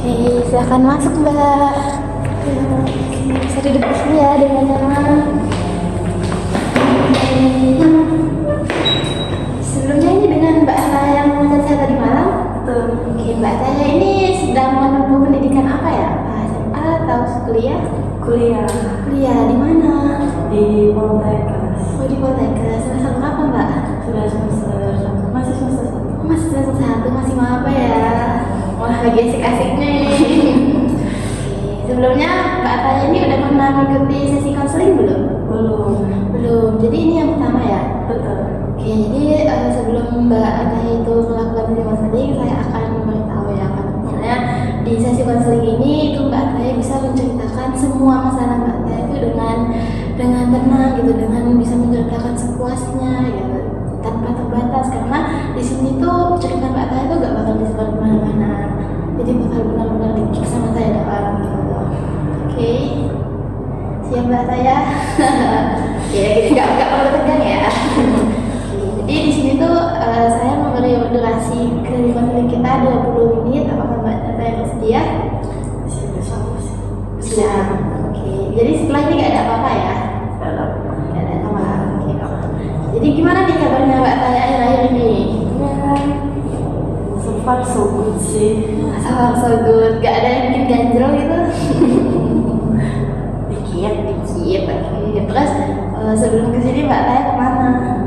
Oke, silahkan masuk Mbak. Bisa duduk di sini ya dengan nyaman. Sebelumnya ini dengan Mbak Ana yang mengajar saya tadi malam. Betul. Oke, Mbak saya ini sedang menempuh pendidikan apa ya? SMA atau kuliah? Kuliah Kuliah di mana? di Poltekkes. Oh, di Poltekkes. Semester berapa Mbak? Sudah semester 1. Masih semester 1. Oh, masih semester 1, masih maba ya? Wah, lagi asik-asiknya ini. Oke, sebelumnya Mbak Taya ini udah pernah mengikuti sesi konseling belum? Belum. Belum. Jadi ini yang pertama ya? Betul. Oke, jadi sebelum Mbak Ana itu melakukan sesi konseling, saya akan memberitahu ya, kan misalnya di sesi konseling ini itu Mbak Ana bisa menceritakan semua masalah Mbak Ana itu dengan tenang gitu, dengan bisa menceritakan sepuasnya gitu, tanpa terbatas, karena di sini tuh cerita Mbak Ana itu gak bakal disebar kemana-mana, jadi bakal benar-benar dikip sama saya doang gitu. Oke, siap Mbak Ana? Ya, gitu nggak perlu tegang ya. Jadi di sini tuh saya memberi durasi ke konseling kita 20 menit. Apakah Mbak Taya bersedia? Siap. Oke. Jadi setelah ini nggak ada apa-apa ya? Nggak ada apa-apa. Oke. Jadi gimana nih kabarnya Mbak Taya akhir-akhir ini? Ya, so far so good sih. So good. Gak ada yang bikin ganjel gitu? Dikit. Oke. Terus sebelum kesini Mbak Taya kemana?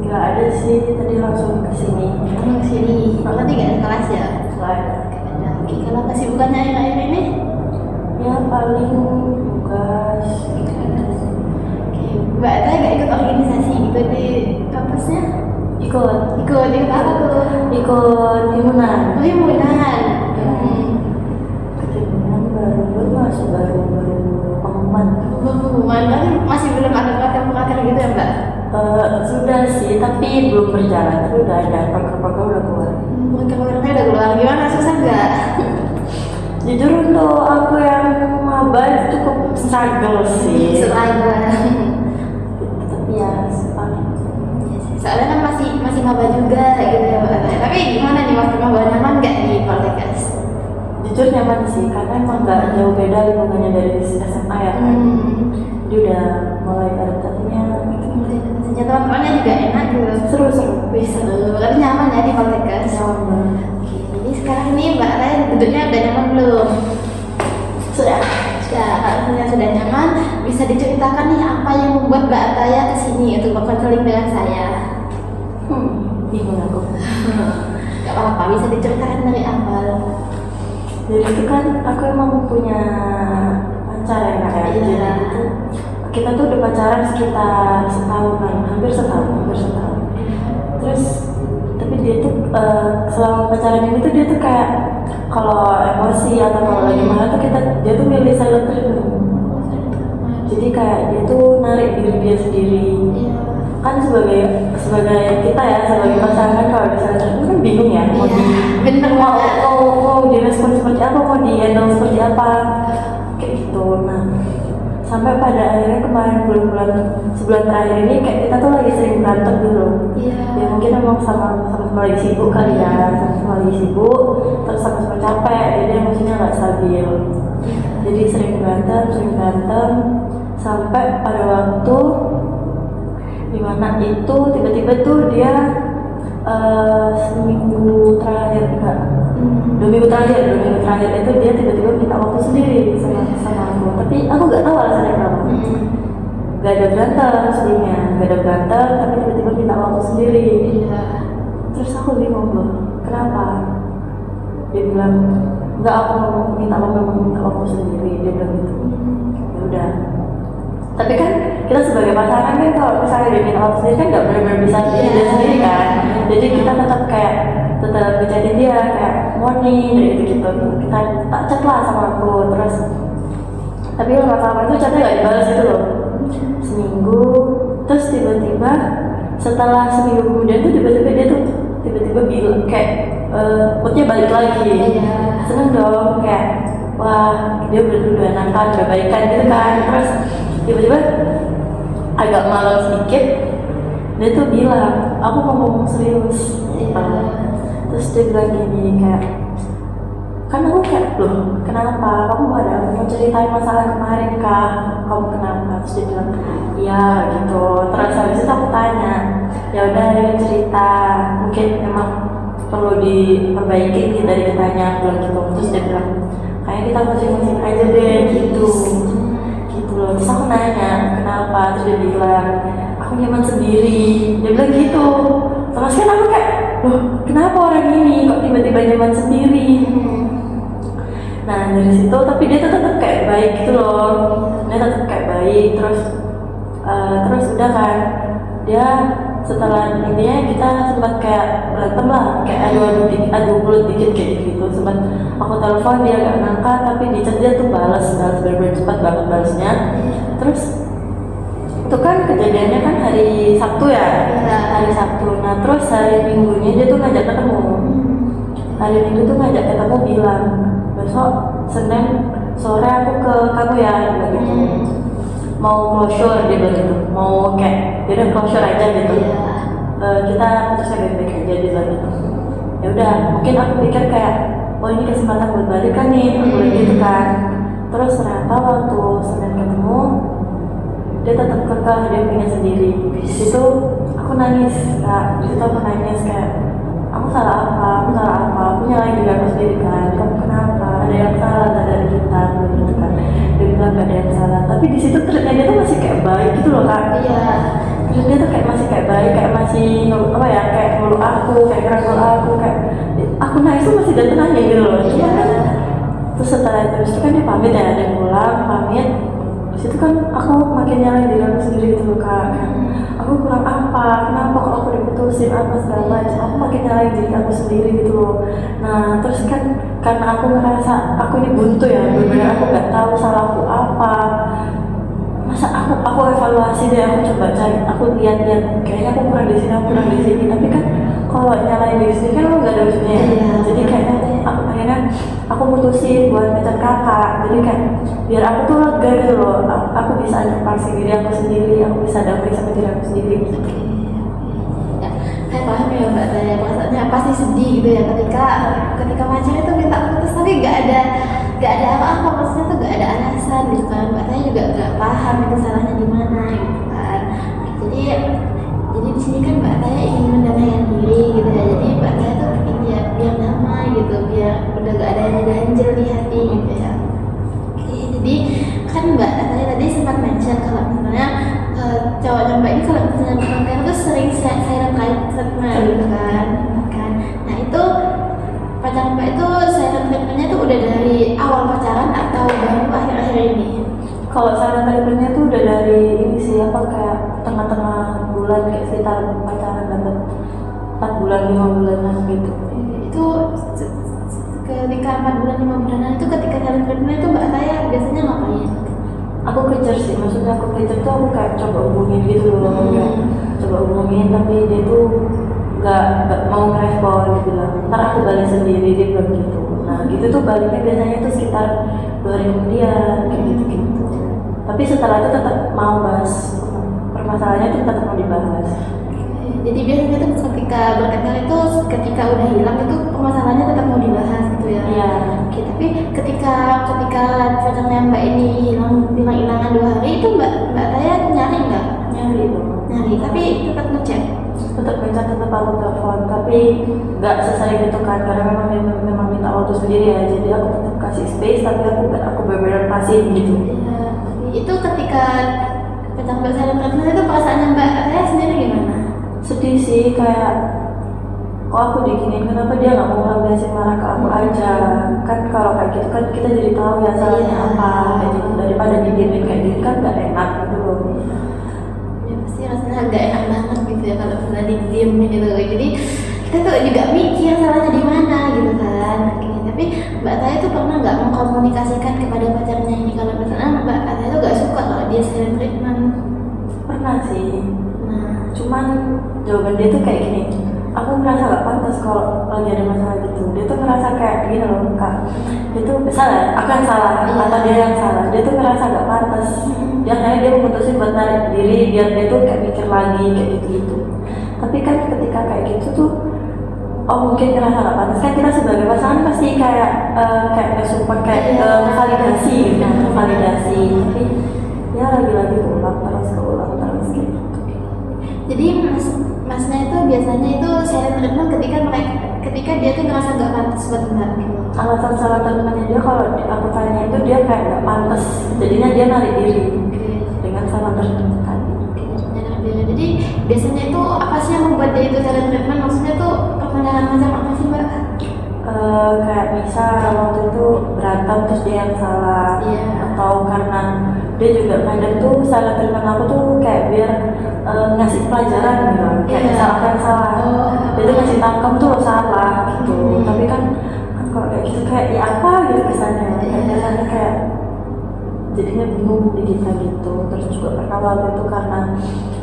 Nggak ada sih, tadi langsung ke sini. Kamu kesini. Berarti nggak ada kelas ya? Nggak ada. Oke, kalau kesibukannya akhir-akhir ini? Ya paling tugas. Oke, Mbak Taya nggak ikut organisasi gitu di kampusnya? Ikut Apa tuh? himpunan. Oh, himpunan. Himpunan baru masuk baru pengumuman. Himpunan kan masih belum ada proker gitu ya Mbak? Sudah sih, tapi belum berjalan. Tapi udah ada proker-proker udah keluar. Proker-prokernya udah keluar. Gimana, susah nggak? Jujur untuk aku yang maba itu cukup struggle sih. Tapi ya paling. Soalnya kan masih maba juga gitu ya Mbak. Tapi gimana nih, waktu maba nyaman nggak di Poltekkes? Jujur nyaman sih, karena emang nggak jauh beda lingkungannya dari SMA ya kan. Dia udah mulai adaptasinya. Teman-temannya juga enak gitu. Seru. Seru. Tapi nyaman ya di Poltekkes. Nyaman banget. Oke, jadi sekarang ini Mbak Taya duduknya udah nyaman belum? Sudah. Kalau sudah nyaman, bisa diceritakan nih apa yang membuat Mbak Taya kesini untuk berkonseling dengan saya? Bingung aku. Gak apa-apa, bisa diceritakan dari awal. Jadi itu kan aku emang punya pacar ya kak ya. Iya. Jadi itu kita tuh udah pacaran sekitar setahunan, hampir setahun. Terus tapi dia tuh selama pacaran ini tuh dia tuh kayak kalau emosi atau kalau lagi marah tuh dia tuh milih silent treatment. Jadi kayak dia tuh narik diri dia sendiri. Iya. Kan sebagai kita ya, sebagai pasangan kalau misalnya itu kan bingung ya mau bener banget. mau direspon seperti apa, mau di-handle seperti apa kayak gitu. Nah sampai pada akhirnya kemarin sebulan terakhir ini kayak kita tuh lagi sering berantem dulu. Iya. Ya mungkin emang sama-sama lagi sibuk kali ya, sama-sama lagi sibuk terus sama-sama capek, jadi emosinya nggak stabil. Jadi sering berantem sampai pada waktu dimana itu tiba-tiba tuh dia seminggu terakhir enggak 2 minggu terakhir itu dia tiba-tiba minta waktu sendiri sama aku, tapi aku nggak tahu alasannya kenapa. Nggak ada berantem tapi tiba-tiba minta waktu sendiri. Iya. Terus aku bingung loh, kenapa? Dia bilang nggak, aku mau minta waktu sendiri. Dia bilang gitu. Ya udah. Tapi kan kita sebagai pasangan kan kalau misalnya dia minta waktu sendiri kan nggak benar-benar bisa dia sendiri kan. Jadi kita tetap ngechatin dia kayak morning gitu. Kita tak chat lah sama aku terus. Tapi lama-lama itu chatnya nggak dibalas gitu loh. Seminggu, terus tiba-tiba setelah seminggu kemudian tuh tiba-tiba dia tuh bilang kayak moodnya balik lagi. Iya. Seneng dong kayak wah dia udah enakan, udah baikan gitu kan. Terus tiba-tiba agak malam sedikit dia tuh bilang aku mau ngomong serius. Terus dia bilang gini kayak kan aku kayak loh kenapa kamu ada mau ceritain masalah kemarin kah, kamu kenapa? Terus dia bilang iya gitu. Terus habis itu aku tanya, ya udah dia cerita mungkin memang perlu diperbaiki gitu dari kitanya, aku bilang gitu. Terus dia bilang kayak kita masing-masing aja deh gitu loh. Terus aku nanya kenapa, terus dia bilang aku nyaman sendiri, dia bilang gitu. Terus kan aku kayak loh kenapa orang ini kok tiba-tiba nyaman sendiri. Nah dari situ tapi dia tetap kayak baik gitu loh, dia tetap kayak baik. Terus udah kan dia setelah intinya kita sempat kayak berantem lah, kayak adu mulut dikit kayak gitu. Sempat aku telepon dia gak ngangkat, tapi di chat dia tuh balas bener-bener cepat banget balasnya. Terus itu kan kejadiannya kan hari Sabtu ya, hari Sabtu. Nah terus hari Minggunya dia tuh ngajak ketemu, hari Minggu tuh ngajak ketemu bilang besok Senin sore aku ke kamu ya, gitu. Mau closure dia bilang gitu, mau kayak dia udah closure aja gitu. Kita putusnya baik-baik aja dia bilang gitu. Ya udah, mungkin aku pikir kayak oh ini kesempatan buat balik kan nih, aku bilang gitu kan. Terus ternyata waktu Senin ketemu dia tetap kekeh dia pengen sendiri. Di situ aku nangis kak, di situ aku nangis kayak aku salah apa, aku nyalain diri aku sendiri kan, kamu kenapa, ada yang salah dari kita gitu kan. Dia bilang gak ada yang salah, tapi di situ ternyata dia tuh masih kayak baik gitu loh kak. Iya. Terus dia tuh kayak masih kayak baik, kayak masih apa ya, kayak meluk aku, kayak ngerangkul aku, kayak aku nangis tuh masih dateng aja gitu loh. Cuma kan terus setelah itu kan dia pamit ya, dia pulang pamit. Di situ kan aku makin nyalain diri aku sendiri gitu loh kak. Aku kurang apa, kenapa kok aku diputusin apa segala macam, aku makin nyalain diri aku sendiri gitu loh. Nah terus kan karena aku ngerasa aku ini buntu ya, benar-benar aku nggak tahu salahku apa. Masa aku evaluasi deh, aku coba cari, aku lihat-lihat kayaknya aku kurang di sini, aku kurang di sini. Tapi kan kalau nyalain diri sendiri kan lo nggak ada ujungnya. Jadi kayaknya aku akhirnya aku mutusin buat ngecat kakak. Jadi kayak biar aku tuh lega gitu loh, aku bisa adaptasi diri aku sendiri, aku bisa damai sama diri aku sendiri gitu. Ya, saya paham ya mbak Taya, maksudnya pasti sedih gitu ya ketika pacar itu minta putus tapi nggak ada apa-apa, maksudnya tuh nggak ada alasan gitu kan. Mbak Taya juga nggak paham itu salahnya di mana gitu kan. Jadi di sini kan Mbak Taya ingin mendamaikan diri gitu ya. Jadi Mbak Taya tuh ingin ya biar damai gitu, biar udah gak ada yang ganjel di hati gitu ya. Oke, jadi kan Mbak Taya tadi sempat mention kalau misalnya cowoknya Mbak ini kalau misalnya berpakaian tuh sering silent treatment gitu kan. Nah itu pacar Mbak itu silent treatmentnya tuh udah dari awal pacaran atau baru akhir-akhir ini? Kalau silent treatmentnya tuh udah dari ini sih, apa kayak tengah-tengah bulan, kayak sekitar pacaran dapat 4 bulan 5 bulanan gitu. Itu ketika 4 bulan 5 bulanan itu ketika silent treatment itu Mbak Taya biasanya ngapain? Aku kejar sih, maksudnya aku kejar tuh aku kayak coba hubungin gitu loh, kayak coba hubungin tapi dia tuh nggak mau ngerespon, dia bilang ntar aku balik sendiri, dia bilang gitu. Nah gitu tuh baliknya biasanya tuh sekitar 2 hari kemudian kayak gitu. Tapi setelah itu tetap mau bahas permasalahannya tuh tetap mau dibahas. Jadi biasanya tuh ketika bertengkar itu ketika udah hilang itu permasalahannya tetap mau dibahas gitu ya. Iya. Oke, tapi ketika pacarnya Mbak ini hilang-hilangan 2 hari itu Mbak Taya nyari nggak? Nyari, tapi tetap ngechat. Tetap ngechat, tetap aku telepon, tapi nggak sesering itu kan, karena memang dia memang minta waktu sendiri ya. Jadi aku tetap kasih space, tapi aku benar-benar pasif gitu. Iya. Itu ketika pacar Mbak silent treatment itu perasaannya Mbak Taya sendiri gimana? Sedih sih, kayak kok aku diginiin, kenapa dia nggak mau ngelampiasin marah ke aku aja. Kan kalau kayak gitu kan kita jadi tahu ya salahnya apa kayak gitu, daripada didiemin kayak gini kan nggak enak gitu loh. Ya pasti rasanya agak enak banget gitu ya kalau misalnya didiemin gitu. Jadi kita tuh juga mikir salahnya di mana gitu kan. Oke, tapi Mbak Taya tuh pernah nggak mengkomunikasikan kepada pacarnya ini kalau misalnya Mbak Taya tuh nggak suka kalau dia silent treatment? Pernah sih. Nah, Cuman jawaban dia tuh kayak gini, aku ngerasa gak pantas kalau lagi ada masalah gitu. Dia tuh ngerasa kayak gini loh kak, dia tuh salah, aku yang salah atau dia yang salah. Dia tuh ngerasa gak pantas. Dia memutusin buat narik diri biar dia tuh kayak mikir lagi kayak gitu. Tapi kan ketika kayak gitu tuh oh mungkin ngerasa nggak pantas, kan kita sebagai pasangan pasti kayak kayak support, kayak validasi gitu kan, validasi. Tapi ya lagi-lagi ulang terus kayak gitu. Jadi masnya itu biasanya itu silent treatment ketika dia tuh ngerasa nggak pantas buat Mbak gitu. Alasan salah temennya dia, kalau aku tanya itu dia kayak nggak pantas, jadinya dia narik diri dengan salah temen tadi. Jadi biasanya itu apa sih yang membuat dia itu silent treatment? Maksudnya tuh pertanyaan macam apa sih Mbak? Kayak misal waktu itu berantem terus dia yang salah, atau karena dia juga kadang tuh salah treatment aku tuh kayak biar ngasih pelajaran gitu, kayak misalkan salah, dia tuh ngasih tahu kamu tuh lo salah gitu. Tapi kan kalau kayak gitu kayak ya apa gitu kesannya, kesannya kayak jadinya bingung di kita gitu. Terus juga pernah waktu itu karena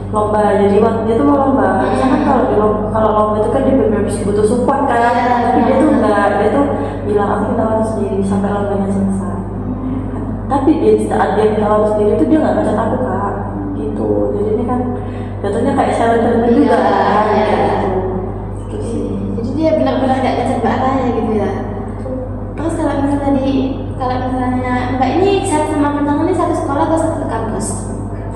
lomba, jadi waktu itu mau lomba, misalkan kalau lomba itu kan dia benar-benar butuh support kan, tapi dia tuh enggak, dia tuh bilang aku minta waktu sendiri sampai lombanya selesai. Tapi dia saat dia minta waktu sendiri itu dia nggak ngajak aku Kak, gitu. Jadi ini kan jatuhnya kayak silent juga kan, kayak gitu sih. Jadi dia benar-benar nggak ngajak Mbak Raya gitu ya. Terus kalau misalnya Mbak ini sama pasangan ini satu sekolah atau satu kampus?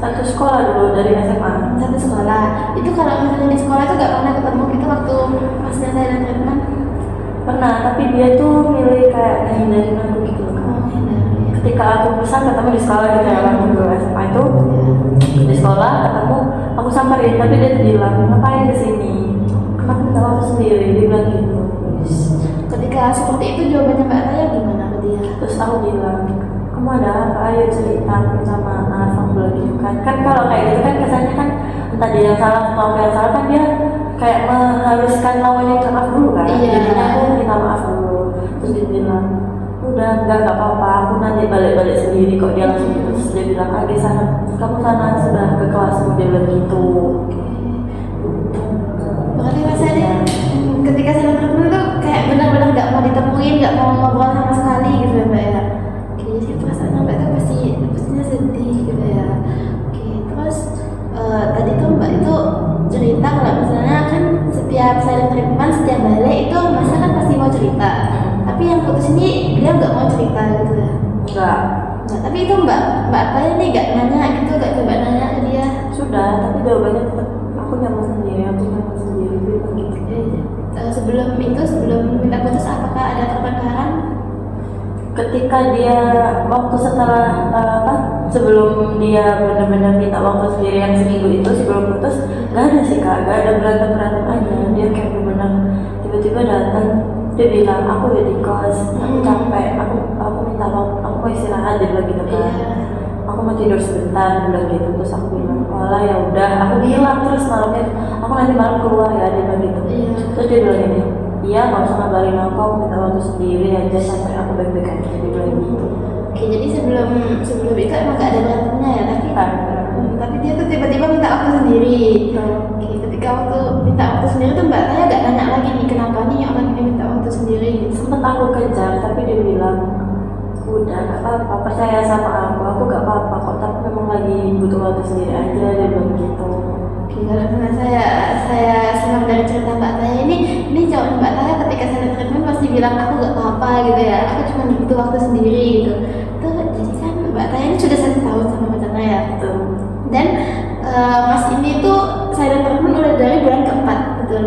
Satu sekolah dulu dari SMA. Satu sekolah. Itu kalau misalnya di sekolah itu nggak pernah ketemu gitu waktu masnya silent treatment? Pernah, tapi dia tuh milih kayak ngehindarin aku gitu kan. Ketika aku pesan ketemu di sekolah gitu ya, waktu SMA itu di sekolah ketemu, aku samperin, tapi dia tuh bilang ngapain kesini? Kenapa minta waktu sendiri? Dia bilang gitu. Ketika seperti itu jawabannya Mbak Raya gimana ke dia? Terus aku bilang, kamu ada apa? Ayo cerita sama anak aku bilang gitu kan. Kan kalau kayak gitu kan kesannya kan entah dia yang salah atau aku yang salah, kan dia kayak mengharuskan lawannya minta maaf dulu kan. Jadinya aku minta maaf dulu. Terus dia bilang, udah enggak apa-apa, aku nanti balik sendiri kok. Dia langsung gitu. Terus dia bilang, di sana, kamu sana sudah ke kelasmu, dia bilang gitu. Berarti rasanya ketika silent treatment tuh kayak benar-benar nggak mau ditemuin, nggak mau ngobrol sama sekali gitu ya Mbak ya. Oke, jadi perasaannya Mbak tuh pastinya sedih gitu ya. Oke, terus tadi tuh Mbak itu cerita kalau misalnya kan setiap silent treatment, setiap balik itu Masnya kan pasti mau cerita. Tapi yang putus ini dia nggak mau cerita gitu ya? Enggak. Nah, tapi itu Mbak Taya nih nggak nanya gitu, nggak coba nanya ke dia? Sudah, tapi jawabannya tetap aku nyaman sendiri gitu. Sebelum minta putus apakah ada pertengkaran? Ketika dia waktu setelah sebelum dia benar-benar minta waktu sendiri yang seminggu itu sebelum putus, nggak ada sih Kak, nggak ada berantem aja. Dia kayak benar-benar tiba-tiba datang, dia bilang aku udah di kos, aku capek, aku minta waktu, aku mau istirahat, dia bilang gitu kan. Aku mau tidur sebentar, bilang gitu. Terus aku bilang, walah ya udah, aku bilang terus malamnya, aku nanti malam keluar ya, dia bilang gitu. Terus dia bilang gini, iya nggak usah ngabarin aku minta waktu sendiri aja sampai aku baik-baik aja, dia bilang gitu. Oke, jadi sebelum itu emang gak ada berantemnya ya, tapi dia tuh tiba-tiba minta waktu sendiri. Oke, ketika waktu minta waktu sendiri tuh Mbak Taya gak nanya lagi nih kenapa nih orang ini minta waktu sendiri gitu. Sempet aku kejar, tapi dia bilang udah gak apa-apa, percaya sama aku gak apa-apa kok, tapi memang lagi butuh waktu sendiri aja, dia bilang gitu. Oke, karena saya senang dari cerita Mbak Taya ini jawab Mbak Taya ketika saya treatment pasti bilang aku gak apa-apa gitu ya, aku cuma butuh waktu sendiri gitu. Tuh, jadi kan Mbak Taya ini sudah 1 tahun sama pacarnya ya. Betul. Dan Mas ini tuh saya treatment udah dari bulan keempat, betul?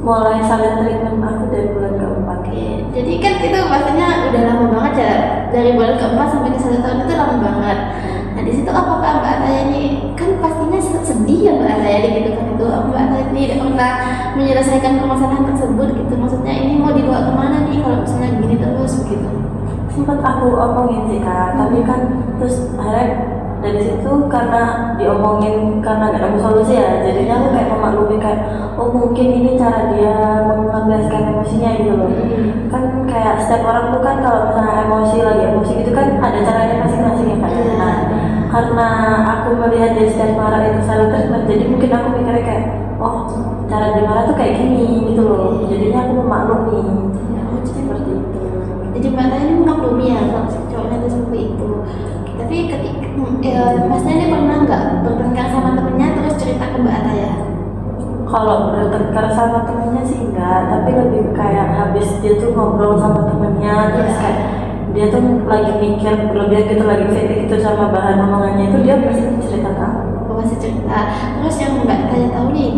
Mulai silent treatment aku dari bulan keempat. Oke, jadi kan itu pastinya udah lama banget ya, dari bulan keempat sampai ke 1 tahun itu lama banget. Nah di situ apakah Mbak Taya ini kan pastinya sedih ya Mbak Taya gitu kan, itu Mbak Taya ini tidak pernah menyelesaikan permasalahan tersebut gitu, maksudnya ini mau dibawa kemana nih kalau misalnya gini terus begitu? Sempat aku omongin sih Kak, tapi kan terus akhirnya dari situ karena diomongin karena gak ada solusi ya, jadinya aku kayak memaklumi kayak oh mungkin ini cara dia melampiaskan emosinya gitu loh. Kan kayak setiap orang tuh kan kalau misalnya lagi emosi gitu kan ada caranya masing-masing ya Kak. Nah karena aku melihat dia setiap marah itu silent treatment, jadi mungkin aku mikirnya kayak oh cara dia marah tuh kayak gini gitu loh, jadinya aku memaklumi seperti itu. Jadi Mbak Taya ini memaklumi ya kalau cowoknya itu seperti itu. Tapi ketika Masnya ini pernah nggak bertengkar sama temennya terus cerita ke Mbak Taya? kalau bertengkar sama temennya sih enggak, tapi lebih kayak habis dia tuh ngobrol sama temennya, terus kayak dia tuh lagi mikir berlebihan gitu, lagi kritik gitu sama bahan omongannya itu, dia pasti cerita ke aku. Masih cerita. Terus yang Mbak Taya tahu nih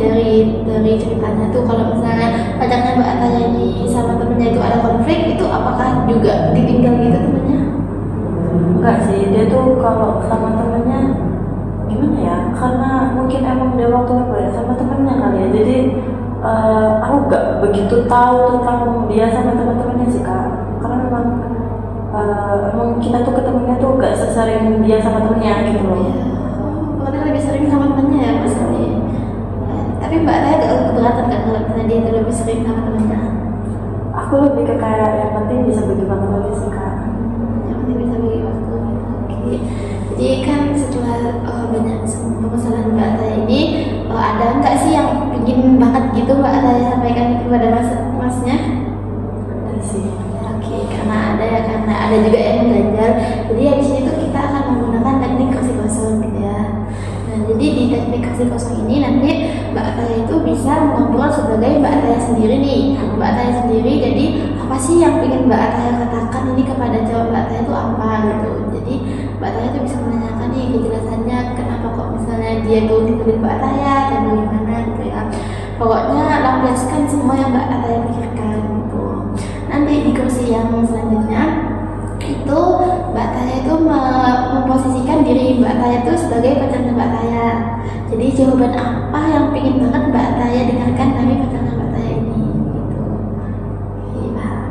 dari ceritanya tuh, kalau misalnya pacarnya Mbak Taya ini sama temennya itu ada konflik, itu apakah juga ditinggal gitu temennya? Enggak sih, dia tuh kalau sama temennya gimana ya, karena mungkin emang dia waktu apa ya sama temennya kali ya, jadi aku gak begitu tahu tentang dia sama teman-temannya sih kak, karena memang emang kita tuh ketemunya tuh gak sesering dia sama temennya gitu loh. Berarti lebih sering sama temennya ya Mas Ali. Tapi Mbak Taya gak keberatan kan kalau misalnya dia itu lebih sering sama temennya? Aku lebih ke kayak yang penting bisa bagi waktu aja sih kak. Yang penting bisa bagi waktu gitu. Oke. Jadi kan setelah banyak permasalahan Mbak Taya ini, ada nggak sih yang ingin banget gitu Mbak Taya sampaikan kepada masnya? Ada sih. Oke, karena ada juga yang mengganjal. Jadi habis itu kita akan menggunakan teknik kursi kosong gitu ya. Nah, jadi di teknik kursi kosong ini nanti Mbak Taya itu bisa mengobrol sebagai Mbak Taya sendiri nih. Mbak Taya sendiri, jadi apa sih yang ingin Mbak Taya katakan ini kepada cowok Mbak Taya itu apa gitu. Jadi Mbak Taya itu bisa menanyakan nih kejelasannya kenapa kok misalnya dia tuh tinggalin Mbak Taya dan bagaimana gitu ya. Pokoknya lampiaskan semua yang Mbak Taya pikirkan gitu. Nanti di kursi yang selanjutnya itu Mbak Taya itu memposisikan diri Mbak Taya itu sebagai pacarnya Mbak Taya. Jadi jawaban apa yang ingin banget Mbak Taya dengarkan dari pacarnya Mbak Taya ini gitu. Oke, paham.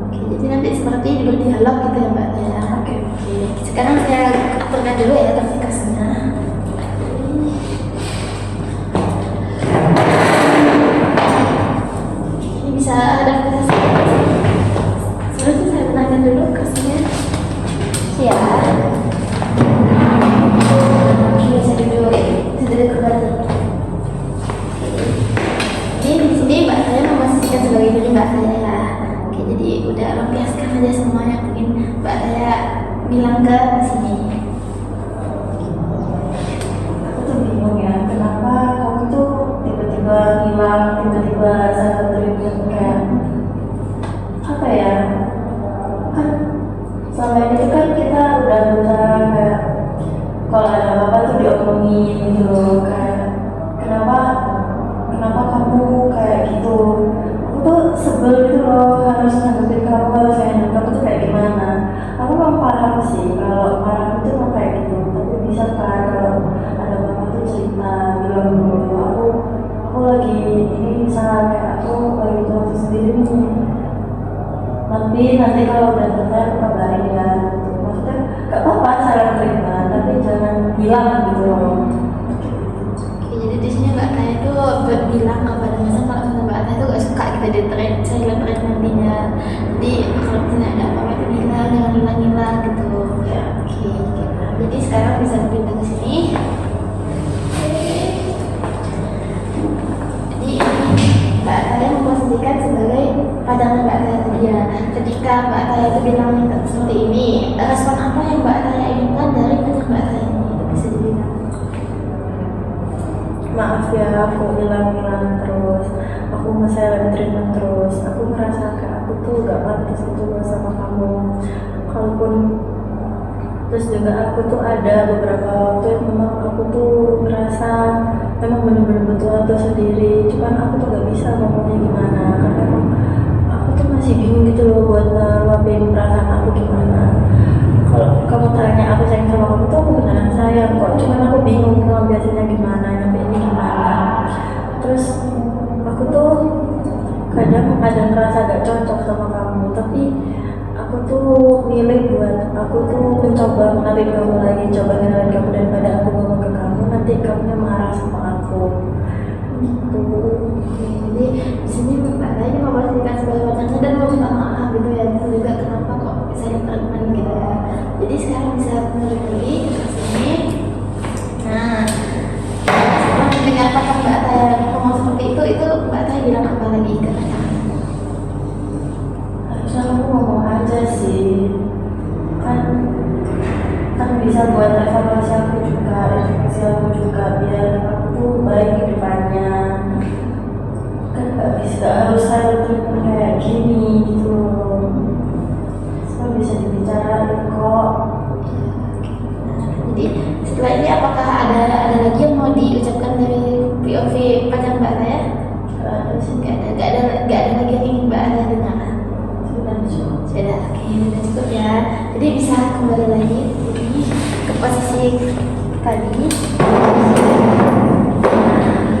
Oke, jadi nanti seperti berdialog gitu ya Mbak Taya. Oke. Sekarang saya aturkan dulu ya tekniknya. Ini bisa adaptasi. Sebenarnya saya tenangkan dulu kursinya. Ya. Oke, saya duduk kembali. Jadi di sini Mbak Taya memposisikan sebagai diri Mbak Taya. Oke, jadi udah lampiaskan aja semua yang ingin Mbak Taya bilang ke sini. Aku tuh bingung ya, kenapa kamu tuh tiba-tiba hilang, tiba-tiba sangat terlibat kayak apa ya? Kan selama ini tuh kan kita udah berusaha kayak kalau ada apa-apa tuh diomongin gitu loh, kayak kenapa kamu kayak gitu. Aku tuh sebel gitu loh, harus nanggepin kamu, harus kayak kamu tuh kayak gimana. Aku memang paham sih kalau marah itu memang kayak gitu, tapi bisa kan kalau ada apa-apa tuh cerita bilang dulu, aku lagi ini misal kayak aku lagi tuh sendiri nih, nanti kalau udah selesai aku kabarin ya gitu. Maksudnya gak apa-apa saling terima, tapi jangan hilang gitu loh. Oke, jadi di sini Mbak Taya itu bilang kepada masa kalau misalnya Mbak Taya itu gak suka kita di silent nantinya. Jadi kalau misalnya ada apa-apa itu bilang, jangan hilang-hilang gitu. Ya, oke. Jadi sekarang bisa pindah ke sini. Jadi Mbak Taya memposisikan sebagai pacarnya Mbak Taya tadi ya. Ketika Mbak Taya itu bilang seperti ini, respon apa yang Mbak Taya inginkan dari pacar Mbak Taya ini? Bisa dibilang. Maaf ya, aku hilang-hilang terus, aku nge-silent treatment terus, aku ngerasa kayak aku tuh gak pantas gitu loh sama kamu. Kalaupun terus juga aku tuh ada beberapa waktu yang memang aku tuh ngerasa memang bener-bener butuh waktu sendiri, cuman aku tuh gak bisa ngomongnya gimana, karena emang aku tuh masih bingung gitu loh buat ngeluapin perasaan aku gimana. Kalau kamu tanya aku sayang sama kamu tuh aku beneran sayang kok, cuman aku bingung ngelampiasinnya gimana, nyampe ini gimana. Terus aku tuh kadang ada ngerasa gak cocok sama kamu, tapi aku tuh milih buat aku tuh mencoba mengenalin kamu lagi, coba kenalin kamu daripada aku ngomong ke kamu nanti kamu marah sama aku gitu. Jadi di sini Mbak Taya ini memposisikan sebagai pacarnya dan mau minta maaf gitu ya, itu juga kenapa kok saya treatment gitu ya. Jadi sekarang bisa balik lagi ke sini. Nah, setelah mendengar pacar Mbak Taya ngomong seperti itu Mbak Taya bilang apa lagi ke pacar? Harusnya aku ngomong aja sih, kan bisa buat evaluasi aku juga biar aku tuh baik ke depannya. POV pacar Mbak Ataya? Nggak ada lagi yang ingin Mbak Ataya dengar. Sudah, oke, sudah cukup ya. Jadi bisa kembali lagi jadi ke posisi tadi.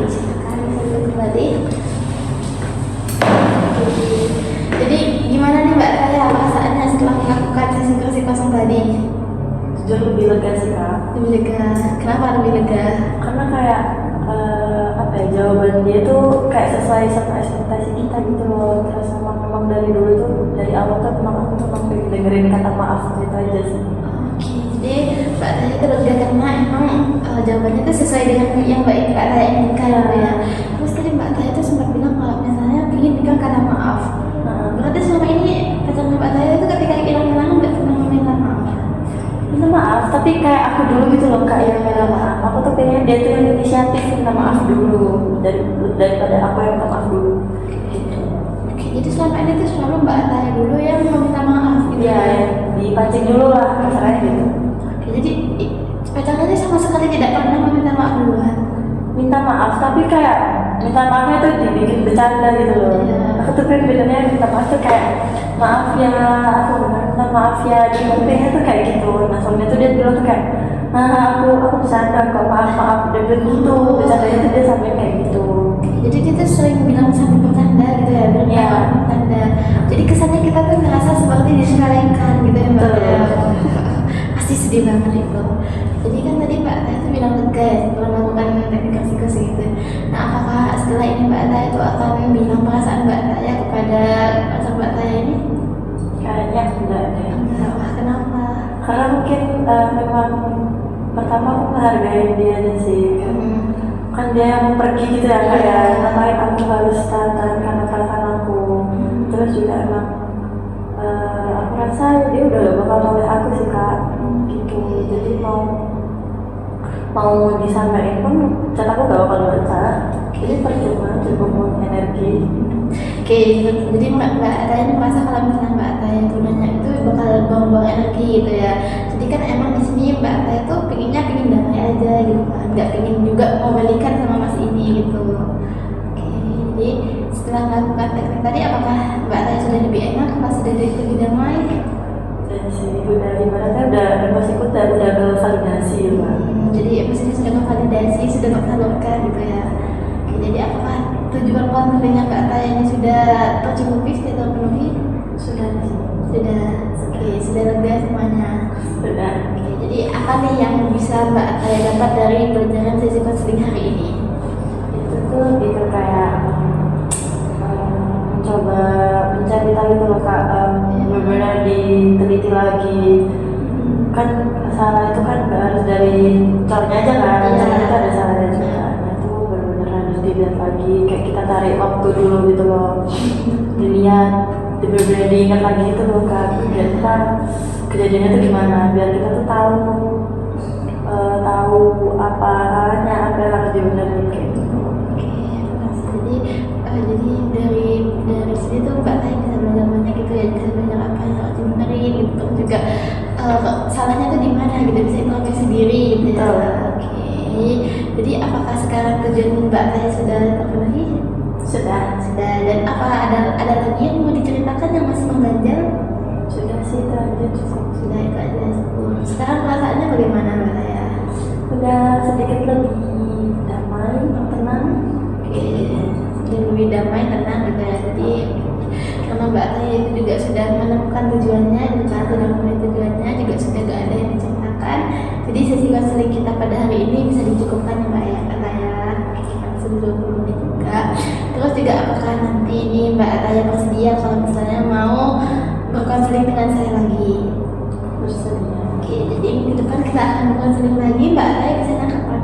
Silakan kembali. Jadi gimana nih Mbak Ataya perasaannya setelah melakukan sesi kursi kosong tadi? Jujur lebih lega sih kak. Lebih lega. Kenapa lebih lega? Karena kayak apa ya, jawaban dia tuh kayak sesuai sama ekspektasi kita gitu loh. Terus memang dari dulu tuh, dari awal tuh memang aku tuh pengen dengerin kata maaf gitu aja sih. Oke, jadi Mbak Ataya itu lega karena emang jawabannya itu sesuai dengan yang Mbak Ataya inginkan ya. Terus tadi Mbak Ataya itu sempat bilang kalau misalnya ingin dengar kata maaf. Berarti selama ini pacar Mbak Ataya itu ketika hilang-hilangan nggak pernah meminta maaf. Minta maaf, tapi kayak aku dulu gitu loh kak yang minta maaf. Aku tuh pengen dia tuh yang inisiatif minta maaf dulu daripada aku yang minta maaf dulu. Gitu. Oke, jadi selama ini tuh selalu Mbak Ataya dulu yang meminta maaf gitu. Iya, dipancing dulu lah masalahnya gitu. Oke, jadi pacarnya sama sekali tidak pernah meminta maaf duluan. Minta maaf, tapi kayak minta maafnya tuh dibikin bercanda gitu loh. Iya. Aku tuh benernya minta maaf tuh kayak maaf ya, aku minta maaf ya, di pengennya tuh kayak gitu. Nah soalnya tuh dia bilang tuh kayak aku bercanda kok, maaf dia bilang gitu, bercandanya tuh dia sampai kayak gitu. Jadi kita sering bilang sambil bercanda gitu ya, bilang Iya. bercanda. Jadi kesannya kita tuh ngerasa seperti disepelekan gitu ya Mbak. Betul. Pasti sedih banget itu. Jadi kan tadi Mbak Ataya itu bilang lega ya setelah melakukan teknik kursi gitu. Nah apakah setelah ini Mbak Ataya itu akan bilang perasaan Mbak Ataya kepada pacar Mbak Ataya ini? Kayaknya enggak deh. Enggak, wah kenapa? Karena mungkin memang pertama aku menghargai dia aja sih. Kan dia yang mau pergi gitu ya kayak ngapain aku harus tahan karena perasaan aku. Terus juga emang aku rasa dia udah gak bakal noleh aku sih kak gitu. Jadi mau disampaikan pun cat aku gak bakal baca. Jadi percuma buang energi. Oke, jadi Mbak Ataya ini merasa kalau misalnya Mbak Ataya itu nanya itu bakal buang-buang energi gitu ya. Jadi kan emang di sini Mbak Ataya tuh pingin damai aja gitu kan, nggak pingin juga mau balikan sama Mas ini gitu. Oke, jadi setelah melakukan teknik tadi, apakah Mbak Ataya sudah lebih enak, apa sudah lebih damai? Dan sih udah ibaratnya udah emosiku udah validasi lah. Jadi emosinya sudah tervalidasi, sudah tersalurkan gitu ya. Oke, jadi apakah tujuan konselingnya Mbak Ataya ini sudah tercukupi, sudah terpenuhi? Sudah sih. Sudah. Oke, sudah lega semuanya. Sudah. Oke, jadi apa nih yang bisa Mbak Ataya dapat dari pelajaran sesi konseling hari ini? Itu tuh gitu kayak mencoba mencari tahu itu loh kak, benar-benar diteliti lagi. Kan salah itu kan nggak harus dari cowoknya aja kan, cowoknya itu ada salahnya juga. Nah itu benar-benar harus dilihat lagi, kayak kita tarik waktu dulu gitu loh, dilihat, benar-benar diingat lagi itu loh kak, biar kita kejadiannya tuh gimana, biar kita tuh tahu apa halnya, apa yang harus dibenerin kayak gitu. Jadi dari sini tuh Mbak Ataya bisa belajar banyak gitu ya, bisa belajar apa yang harus dibenerin gitu, terus juga salahnya tuh di mana gitu, bisa introspeksi diri gitu ya. Oke, jadi apakah sekarang tujuan Mbak Ataya sudah terpenuhi? Sudah. Dan apa ada lagi yang mau diceritakan yang masih mengganjal? Sudah sih, itu aja cukup. Sudah, itu aja cukup. Sekarang perasaannya bagaimana Mbak Ataya? Udah sedikit lebih damai, tenang. Oke, dan lebih damai, tenang gitu ya. Jadi karena Mbak Ataya itu juga sudah menemukan tujuannya, dan saat sudah memiliki tujuannya juga sudah gak ada yang diceritakan. Jadi sesi konseling kita pada hari ini bisa dicukupkan ya Mbak Ataya. Sebelum menit juga. Terus juga apakah nanti ini Mbak Ataya bersedia kalau misalnya mau berkonseling dengan saya lagi? Bersedia. Oke, jadi minggu depan kita akan berkonseling lagi. Mbak Ataya kesana kapan?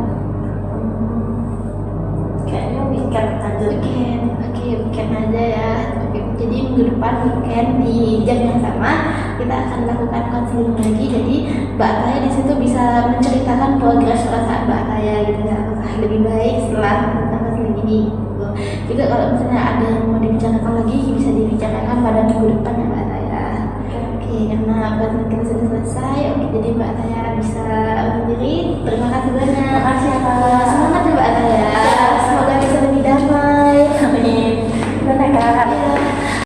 Kayaknya weekend aja. Weekend aja ya. Oke, jadi minggu depan weekend di jam yang sama kita akan lakukan konseling lagi. Jadi Mbak Ataya di situ bisa menceritakan progres perasaan Mbak Ataya gitu ya, apakah lebih baik setelah melakukan konseling ini. Gitu. Juga kalau misalnya ada yang mau dibicarakan lagi bisa dibicarakan pada minggu depan ya Mbak Ataya. Oke, karena konseling kita sudah selesai. Oke, jadi Mbak Ataya bisa undur diri. Terima kasih banyak. Terima kasih ya kak.